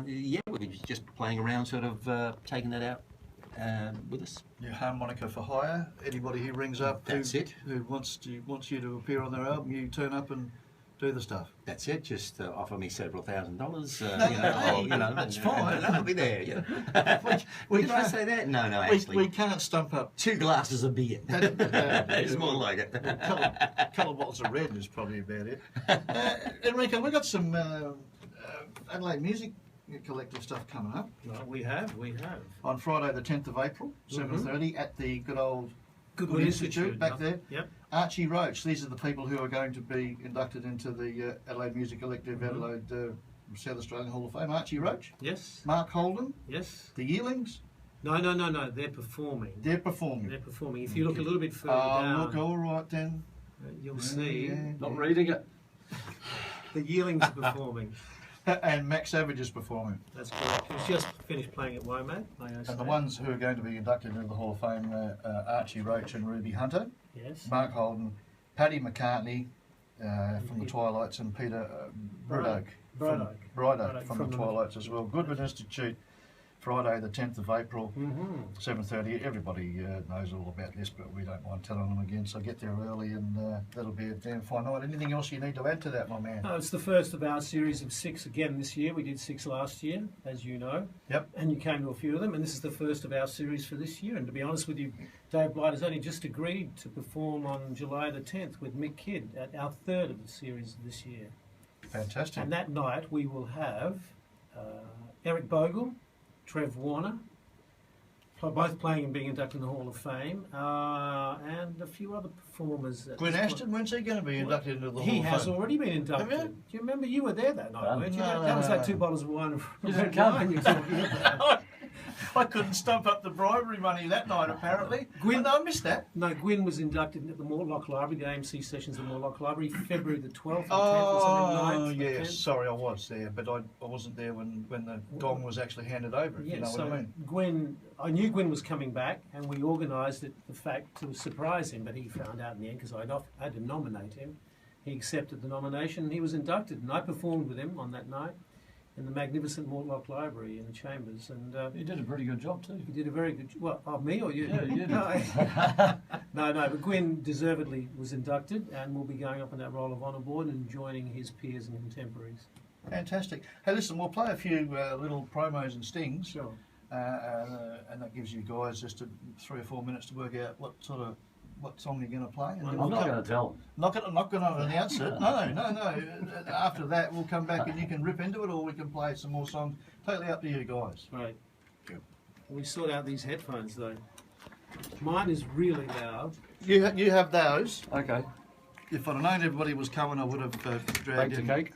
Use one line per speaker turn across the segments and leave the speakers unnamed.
yeah, we're just playing around, sort of taking that out with us.
Your harmonica for hire. Anybody who rings up who wants you to appear on their album, you turn up and do the stuff.
That's it. Just offer me several $1,000s.
That's fine.
I'll be there. Yeah. Did I say that? No, actually.
We can't stump up
2 glasses of beer. It's more like it.
Couple of bottles of red is probably about it. Enrico, we've got some Adelaide Music Collective stuff coming up.
Well, we have.
On Friday the 10th of April, 7:30 at the good old
Gwyn
Institute back there.
Yep.
Archie Roach, these are the people who are going to be inducted into the Adelaide Music Collective, Adelaide South Australian Hall of Fame. Archie Roach.
Yes.
Mark Holden.
Yes.
The Yearlings.
No. They're performing.
They're performing.
They're performing. If you look a little bit further down,
look, all right then.
You'll see.
Not reading it.
The Yearlings are performing.
And Max Savage is performing.
That's correct. He's just finished playing at WOMAD.
And the ones who are going to be inducted into the Hall of Fame are Archie Roach and Ruby Hunter.
Yes.
Mark Holden, Paddy McCartney from the Twilights, and Peter Bridoke from the Twilights as well. Goodwin Institute, Friday the 10th of April, 7:30. Everybody knows all about this, but we don't mind telling them again, so get there early and that'll be a damn fine night. Anything else you need to add to that, my man?
No, it's the first of our series of 6 again this year. We did 6 last year, as you know.
Yep.
And you came to a few of them, and this is the first of our series for this year. And to be honest with you, Dave Blight has only just agreed to perform on July the 10th with Mick Kidd at our 3rd of the series this year.
Fantastic.
And that night we will have Eric Bogle, Trev Warner, both playing and being inducted in the Hall of Fame, and a few other performers.
Gwyn Ashton, when's he going to be inducted into the Hall of Fame?
He has already been inducted.
Have you?
Do you remember you were there that night, weren't you?
No,
That was
no.
like 2 bottles of wine.
You didn't come.
You're talking about.
I couldn't stump up the bribery money that night, apparently.
Gwyn-
No, I missed that.
No, Gwyn was inducted at the Mortlock Library, the AMC sessions at the Mortlock Library, February the 12th or 10th or something, 9th.
Yes. Sorry, I was there, but I wasn't there when the gong was actually handed over, if you know what I mean.
Gwyn, I knew Gwyn was coming back, and we organised it, the fact, to surprise him, but he found out in the end, because I had to nominate him. He accepted the nomination, and he was inducted, and I performed with him on that night in the magnificent Mortlock Library in the Chambers, and
You did a pretty good job too.
he did a very good. Me or you?
Yeah, you did.
No, but Gwyn deservedly was inducted, and will be going up on that roll of honour board and joining his peers and contemporaries.
Fantastic. Hey, listen, we'll play a few little promos and stings,
Sure.
and that gives you guys just 3 or 4 minutes to work out what song you're going to play. And
I'm not going to tell them.
Not going to announce it. No. After that, we'll come back and you can rip into it, or we can play some more songs. Totally up to you guys.
Right. We sort out these headphones though. Mine is really loud.
You have those.
Okay.
If I'd have known everybody was coming, I would have dragged
Baked a
in.
cake.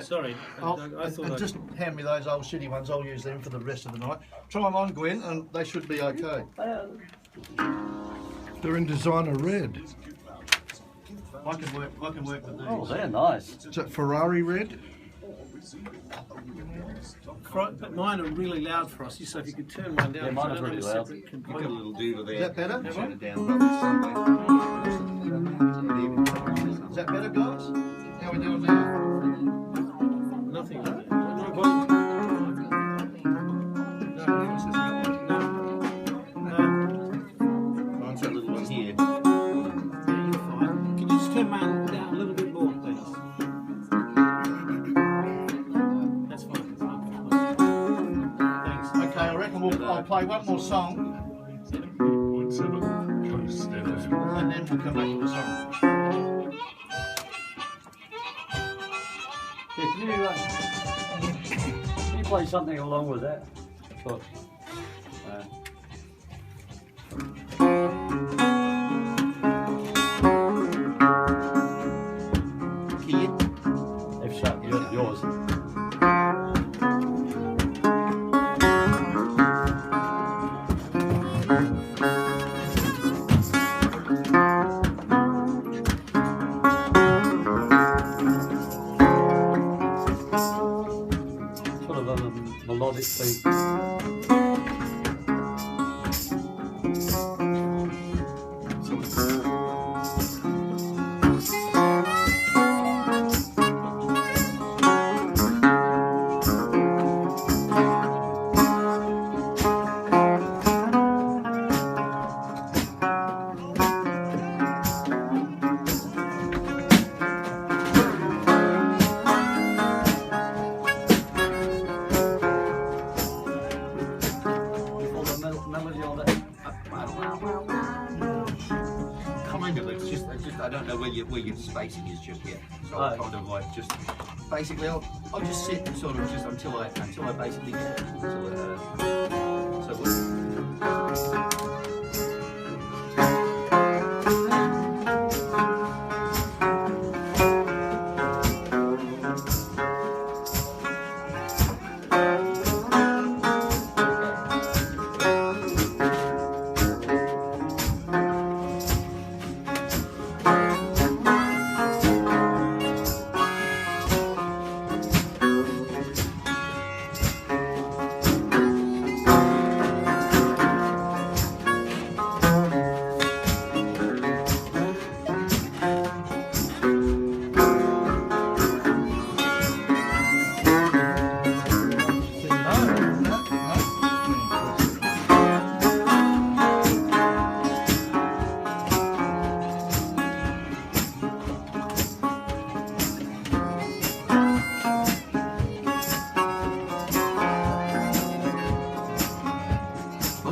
Sorry, I thought
Just hand me those old shitty ones. I'll use them for the rest of the night. Try them on, Gwyn, and they should be okay.
They're in designer red.
I can work with these.
Oh, they're nice.
Is that Ferrari red?
But mine are really loud, Frosty, so if you could turn one down.
Yeah, mine are
so I don't
pretty
have a
loud.
separate
You've
computer.
got a little doodle there.
Is that better?
Turn it down above
Is that better, guys? How we doing now?
Nothing.
Mine's that little one here.
You're fine. Can you just turn mine down a little bit more, please? That's fine. Thanks.
Okay, I reckon I'll play one more song, and then we'll come back to the song.
Can you play something along with that? But, F sharp, yours. Sort of a melodic beat.
where your spacing is just yet. So
Oh.
I'll kind of like just basically I'll just sit and sort of just until I basically get it. So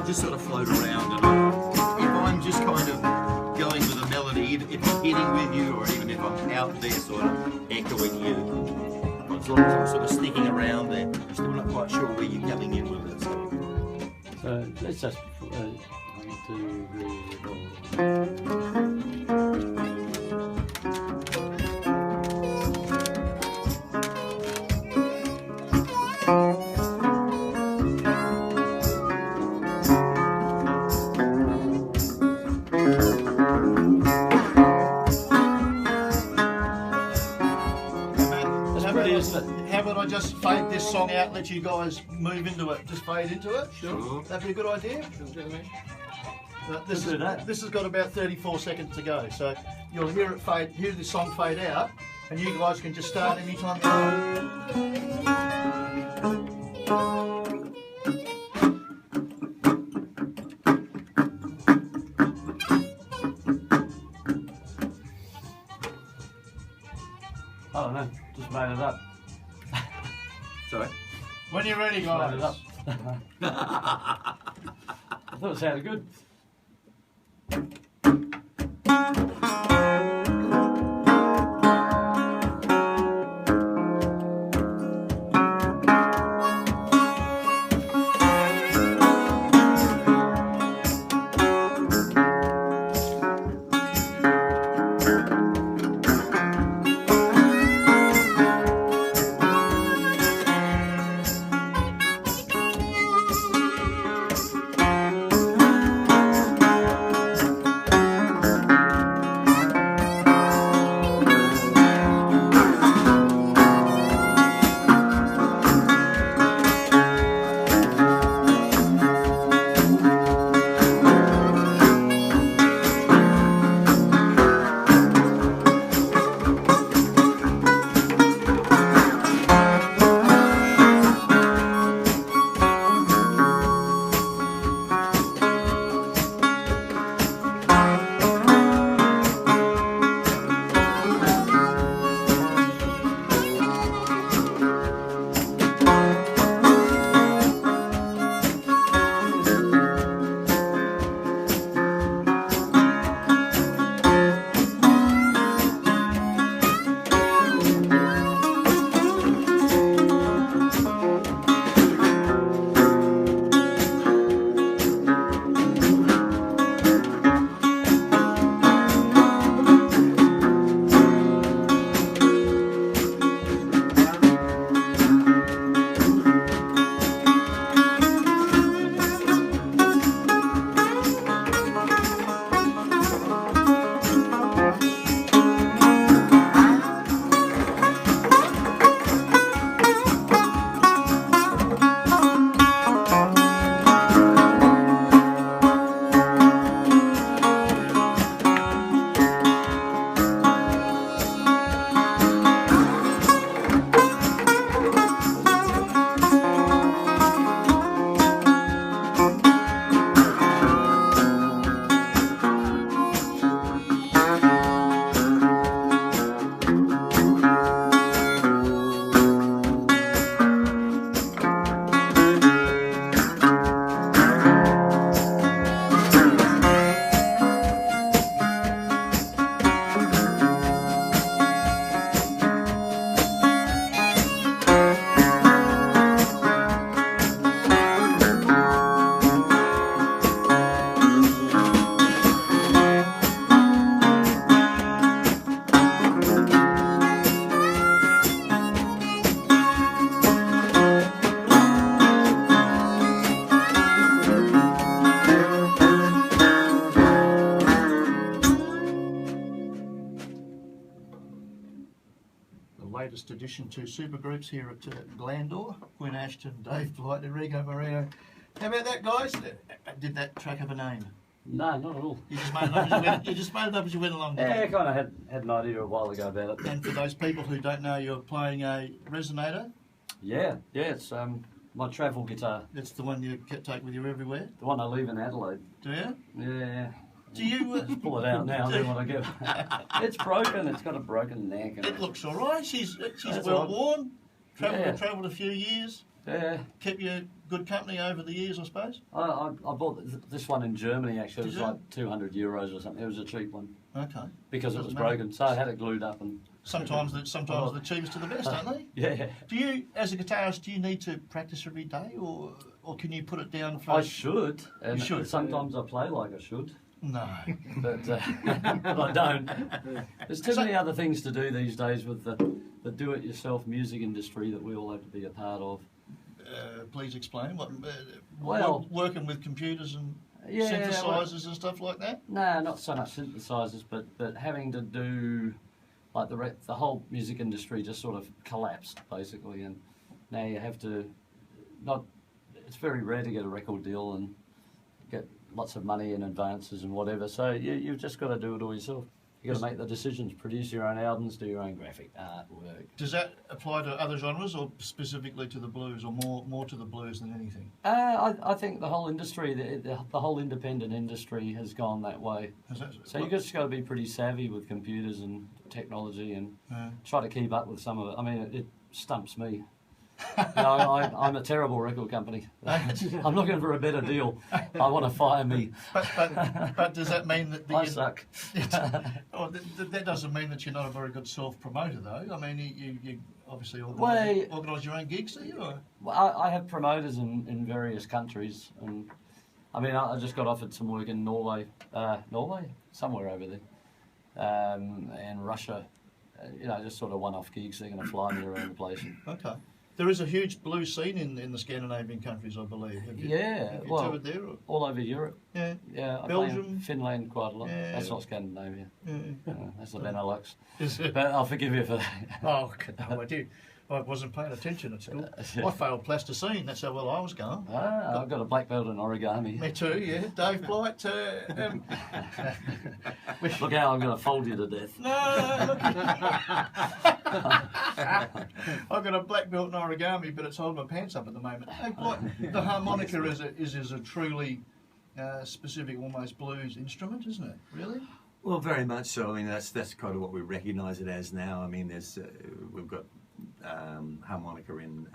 just sort of float around, and if I'm just kind of going with a melody, if it's hitting with you, or even if I'm out there sort of echoing you, as long as I'm sort of sticking around there, I'm still not quite sure where you're coming in with it.
So let's just do
How about I just fade this song out and let you guys move into it? Just fade into it?
Sure.
That'd be a good idea? This has got about 34 seconds to go, so you'll hear it fade, hear this song fade out, and you guys can just start anytime you
Oh no, just made it up.
Sorry.
When you're ready,
Made
guys.
it up. I thought it sounded good.
latest addition to supergroups here at Glandor. Gwyn Ashton, Dave Blight, Enrico Mick. How about that, guys? Did that track have a name?
No, not at all.
You just made it up as you went, you just made it up as you went along.
Yeah, I kind of had an idea a while ago about it.
And for those people who don't know, you're playing a resonator.
Yeah, it's my travel guitar,
It's the one you take with you everywhere.
the one I leave in Adelaide.
Do you?
Yeah,
Do you?
just pull it out now. Then when I get, it's broken. It's got a broken neck. And
It looks all right. She's
That's
well
right.
worn.
Yeah.
Travelled a few years.
yeah,
Kept you good company over the years, I suppose.
I bought this one in Germany actually. It was
Did you?
like 200 euros or something. It was a cheap one
Okay.
because it
Doesn't
was
matter.
broken. So I had it glued up and
Sometimes the cheapest are the best, aren't they?
yeah.
Do you, as a guitarist, do you need to practice every day, or can you put it down for?
I should, and
You should.
sometimes I play like I should,
No.
but, but I don't. There's too many other things to do these days with the do-it-yourself music industry that we all have to be a part of.
Please explain what.
Well-
working with computers and
Yeah,
synthesizers and stuff like that.
No, not so much synthesizers, but having to do like the whole music industry just sort of collapsed basically, and now you have to not. It's very rare to get a record deal and get lots of money in advances and whatever. So you've just got to do it all yourself. You got to make the decisions, produce your own albums, do your own graphic artwork.
Does that apply to other genres, or specifically to the blues, or more to the blues than anything?
I think the whole industry, the whole independent industry has gone that way.
Is that,
So you just got to be pretty savvy with computers and technology and
Yeah.
try to keep up with some of it. I mean, it stumps me. No, I'm a terrible record company. I'm looking for a better deal. I want to fire me.
But does that mean that
I suck.
that doesn't mean that you're not a very good self-promoter, though? I mean, you obviously
Well,
organise your own gigs, do you? Or?
Well, I have promoters in various countries, and I mean, I just got offered some work in Norway, somewhere over there, and Russia. Just sort of one-off gigs. They're going to fly me around the place.
Okay. There is a huge blues scene in the Scandinavian countries, I believe. Have you toured there? Or?
All over Europe.
Yeah.
Yeah, I
Belgium?
play in Finland quite a lot.
Yeah.
That's not Scandinavia.
Yeah.
That's the Benelux.
Is it?
But I'll forgive you for that.
Oh, no, I did. I wasn't paying attention at school. I failed plasticine. That's how well I was going.
I've got a black belt in origami.
Me too, yeah. Dave Blight.
Look how I'm going to fold you to death.
No, look. I've got a black belt in origami, but it's holding my pants up at the moment. Hey, Blight, the harmonica is a truly specific, almost blues instrument, isn't it? Really?
Well, very much so. I mean, that's kind of what we recognise it as now. I mean, we've got harmonica in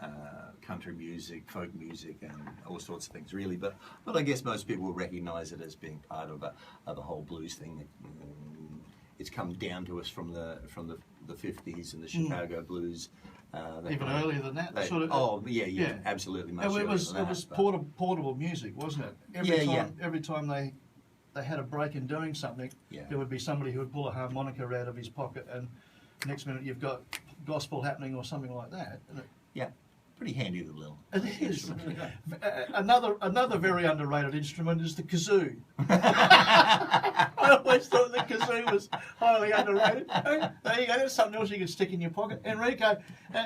country music, folk music, and all sorts of things, really. But I guess most people will recognise it as being part of the whole blues thing. It's come down to us from the 50s and the Chicago blues.
Even earlier than that?
Yeah, absolutely. Much
It was
earlier than that, but-
portable music, wasn't it? Every time they had a break in doing something,
Yeah.
there would be somebody who would pull a harmonica out of his pocket, and next minute you've got gospel happening or something like that.
Yeah, pretty handy little.
It is. Another very underrated instrument is the kazoo. I always thought the kazoo was highly underrated. Oh, there you go. That's something else you can stick in your pocket. Enrico,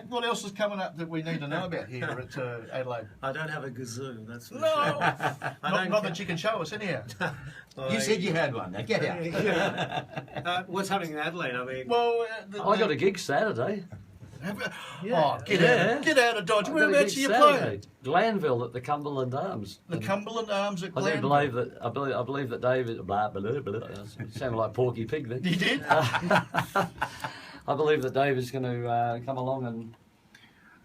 what else is coming up that we need to know about here at Adelaide?
I don't have a kazoo, that's for
No,
sure.
not that you can show us anyhow.
You said you had one. Now get out.
What's happening in Adelaide? I mean,
Well,
I got a gig Saturday.
Oh, get out of Dodge.
I got a
Whereabouts are
gig
you playing?
Saturday. Glanville at the Cumberland Arms.
The Cumberland Arms at
I do
Glenville.
believe that David blah blah blah. It sounded like Porky Pig then.
You did?
I believe that David's going to come along and.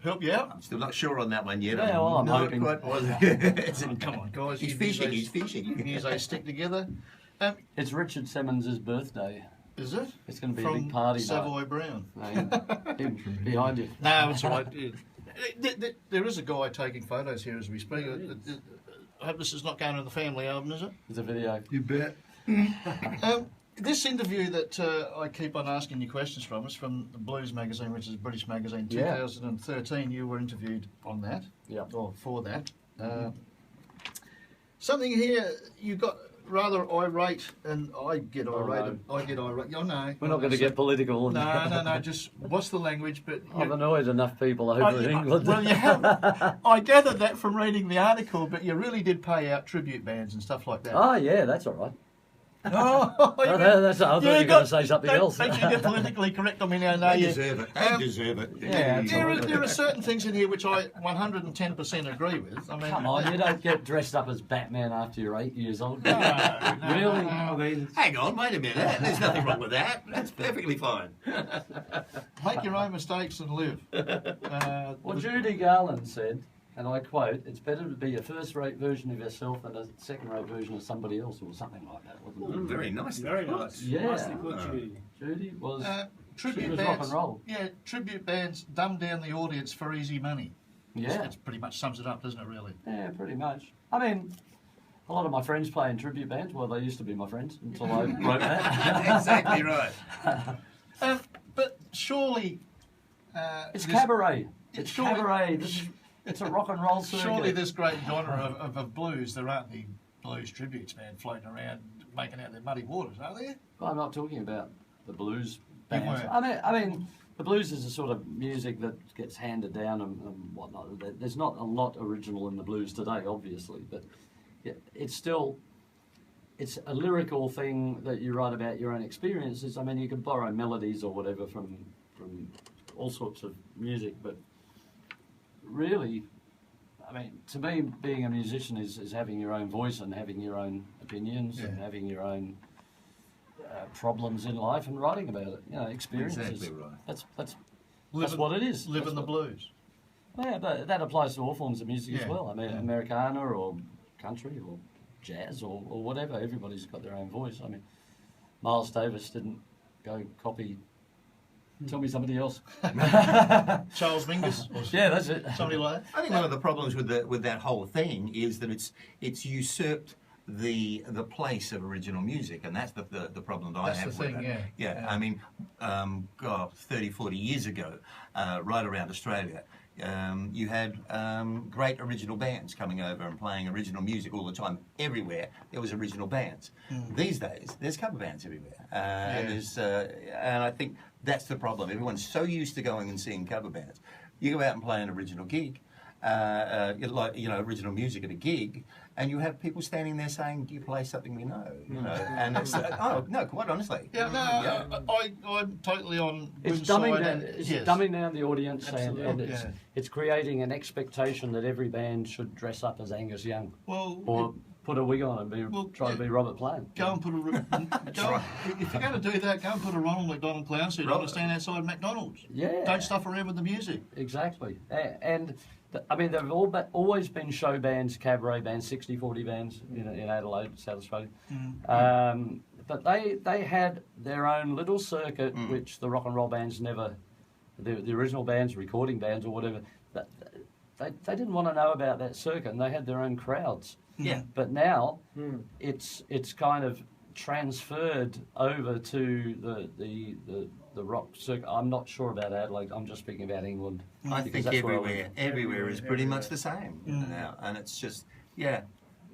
Help you out?
I'm still not sure on that one yet.
Yeah, well, I'm
not
hoping.
quite positive.
Oh, come on, guys.
He's
you
fishing.
musos-
He's fishing.
You musos stick together.
It's Richard Simmons' birthday.
Is it?
It's going to be
From
a big party
Savoy Brown.
night. Him behind you.
No, it's all right. There is a guy taking photos here as we speak. I hope this is not going in the family album, is it?
There's a video.
You bet.
This interview that I keep on asking you questions from is from the Blues magazine, which is a British magazine.
Yeah.
2013, you were interviewed on that,
Yeah.
or for that. Something here, you got rather irate, and I get irate.
no.
I get irate. Oh no,
We're not going to get political.
No. Just what's the language? But
I've annoyed enough people over in England.
well, you have. I gathered that from reading the article, but you really did pay out tribute bands and stuff like that.
Oh, yeah, that's all right.
Oh,
I thought you were going to say something else.
Don't you get politically correct? I mean, I know
They
you
deserve it. They deserve it.
Yeah,
There are certain things in here which I 110% agree with. I mean,
Come on, you don't get dressed up as Batman after you're 8 years old. do you? Really?
I mean,
Hang on, wait a minute. There's nothing wrong with that. That's perfectly fine.
make your own mistakes and live.
Well, Judy Garland said, and I quote, "It's better to be a first-rate version of yourself than a second-rate version of somebody else," or something like that, wasn't it?
Very nice.
very nice.
Yeah.
Nicely put, Judy.
Judy was, she
tribute
was
bands,
rock and roll.
Yeah, tribute bands dumb down the audience for easy money.
Yeah.
It pretty much sums it up, doesn't it? Really.
Yeah, pretty much. I mean, a lot of my friends play in tribute bands. Well, they used to be my friends until I wrote that.
Exactly right.
But surely.
It's
this-
cabaret. It's
surely-
cabaret. It's a rock and roll circuit.
Surely this great genre of blues, there aren't any blues tributes band floating around making out their muddy waters, are there?
Well, I'm not talking about the blues
You
bands.
weren't.
I mean, the blues is a sort of music that gets handed down and whatnot. There's not a lot original in the blues today, obviously, but it's still, it's a lyrical thing that you write about your own experiences. I mean, you can borrow melodies or whatever from all sorts of music, but really, I mean, to me, being a musician is having your own voice and having your own opinions and
Yeah.
having your own problems in life and writing about it. You know, experiences.
Exactly right.
That's
Living-
what it is.
Living
That's
the
what-
blues.
Yeah, but that applies to all forms of music as
Yeah,
well. I mean,
yeah.
Americana or country or jazz or whatever. Everybody's got their own voice. I mean, Miles Davis didn't go copy. Tell me somebody else.
Charles Mingus, or
Yeah, that's it.
somebody like that.
I think one of the problems with that whole thing is that it's usurped the place of original music, and that's the problem that I
That's
have
the thing,
with it.
yeah.
I mean, 30, 40 years ago, right around Australia, you had great original bands coming over and playing original music all the time. Everywhere there was original bands. These days, there's cover bands everywhere, and I think that's the problem. Everyone's so used to going and seeing cover bands. You go out and play an original gig, original music at a gig, and you have people standing there saying, "Do you play something we know?" You know, and it's oh no, quite honestly.
Yeah, no, I'm totally on
It's
Gwyn's
dumbing
side.
down. It's
Yes.
dumbing down the audience, and
Absolutely,
it's
yeah.
it's creating an expectation that every band should dress up as Angus Young
Well,
or put a wig on and try to
yeah.
be Robert Plant.
go and put if you're going to do that, go and put a Ronald McDonald clown suit on and stand outside McDonald's.
Yeah.
Don't stuff around with the music.
Exactly. And I mean, there have always been show bands, cabaret bands, 60-40 bands in Adelaide, South Australia. But they had their own little circuit, which the rock and roll bands never, the original bands, recording bands or whatever, they didn't want to know about that circuit, and they had their own crowds.
Yeah.
But now it's kind of transferred over to the rock circuit. I'm not sure about Adelaide. I'm just speaking about England.
I
because
think
that's where I live.
everywhere is pretty much the same now, and it's just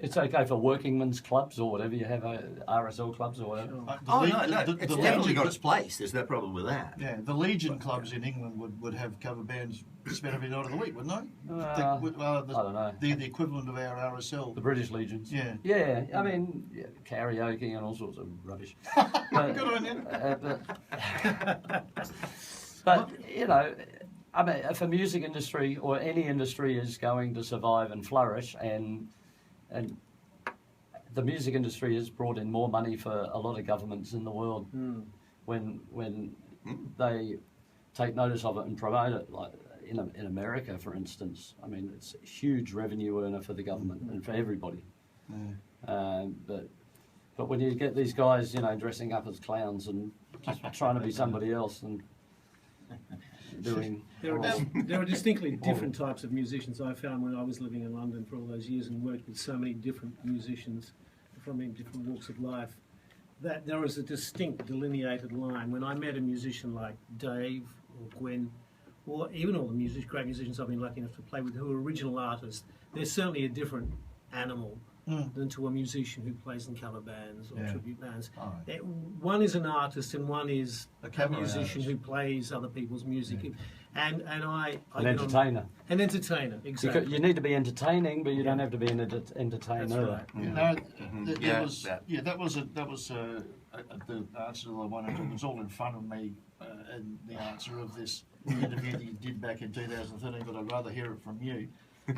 It's okay for workingmen's clubs or whatever. You have RSL clubs or whatever.
Oh no, it's
the
definitely
Legion-
got its place. There's no problem with that.
Yeah, the Legion clubs in England would have cover bands spent every night of the week, wouldn't they?
I don't know.
They're the equivalent of our RSL.
The British Legions.
Yeah.
Yeah, I mean, karaoke and all sorts of rubbish. But,
Good on you.
but you know, I mean, if a music industry or any industry is going to survive and flourish, and the music industry has brought in more money for a lot of governments in the world when they take notice of it and promote it, like in America, for instance. I mean, it's a huge revenue earner for the government and for everybody. But when you get these guys, you know, dressing up as clowns and just trying to be somebody else and doing...
There are distinctly different types of musicians I found when I was living in London for all those years and worked with so many different musicians from different walks of life, that there was a distinct delineated line. When I met a musician like Dave or Gwyn, or even all the great musicians I've been lucky enough to play with who are original artists, they're certainly a different animal than to a musician who plays in cover bands or
Yeah.
tribute bands.
Oh.
One is an artist and one is a
cabaret
musician
artist.
who plays other people's music. And I
An
get on-
entertainer.
An entertainer, exactly.
You need to be entertaining, but you don't have to be an entertainer.
That's right.
No,
Yeah,
that was the answer that I wanted to. It was all in front of me, and the answer of this interview that you did back in 2013. But I'd rather hear it from you.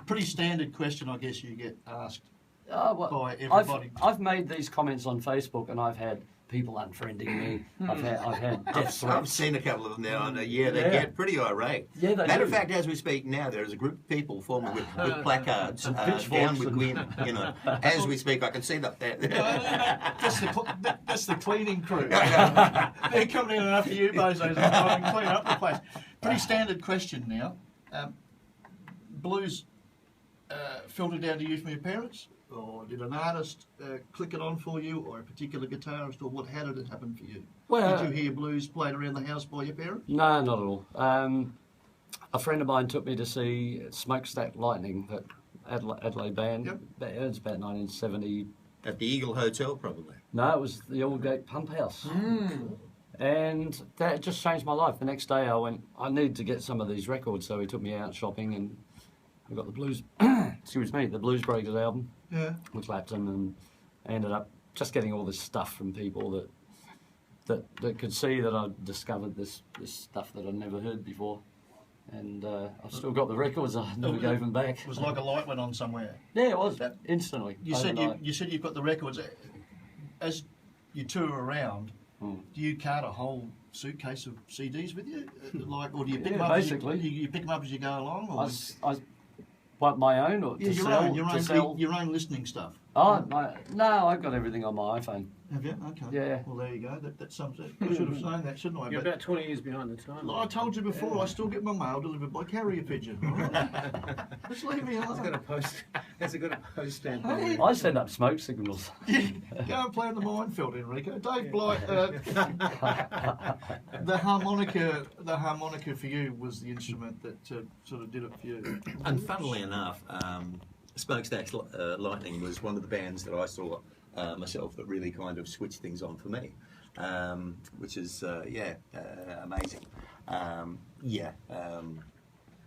Pretty standard question, I guess you get asked by everybody.
I've made these comments on Facebook, and I've had people unfriending me. I've had death
I've
threats.
seen a couple of them now, and they get pretty irate.
Yeah, they
Matter
do.
of fact, as we speak now, there is a group of people forming with placards
pitchforks
down with
and-
Gwyn. You know, as we speak, I can see that there.
That's the cleaning crew. They're coming in after you, bozos, and clean up the place. Pretty standard question now. Blues filtered down to you from your parents, or did an artist click it on for you, or a particular guitarist, or how did it happen for you?
Well,
did you hear blues played around the house by your parents?
No, not at all. A friend of mine took me to see Smokestack Lightning, that Adelaide band.
Yep.
It was about 1970.
At the Eagle Hotel, probably.
No, it was the Aldgate Pump House. And that just changed my life. The next day I went, I need to get some of these records, so he took me out shopping and I got the Blues, excuse me, the Blues Breakers album
Yeah.
with Clapton, and ended up just getting all this stuff from people that could see that I'd discovered this stuff that I'd never heard before. And I've still got the records, I never gave them back.
It was like a light went on somewhere.
Yeah, it was, instantly.
You said
overnight.
you said you've got the records. As you tour around, do you cart a whole suitcase of CDs with you, or do you pick them up?
basically.
You pick them up as you go along, or
What, my own, or to sell? To sell?
your own listening stuff.
Oh, no, I've got everything on my iPhone.
Have you? Okay.
Yeah.
Well, there you go. That sums it. I should have known that, shouldn't I?
You're
But
about 20 years behind the time.
I told you before, I still get my mail delivered by carrier pigeon. All right? Just leave me
It's got a
alone.
post. It's got a post stamp.
Hey.
I send up smoke signals.
Go and play in the minefield, Enrico. Dave Blight. The harmonica for you was the instrument that sort of did it for you.
And funnily enough, Smokestack's Lightning was one of the bands that I saw myself that really kind of switched things on for me, which is amazing.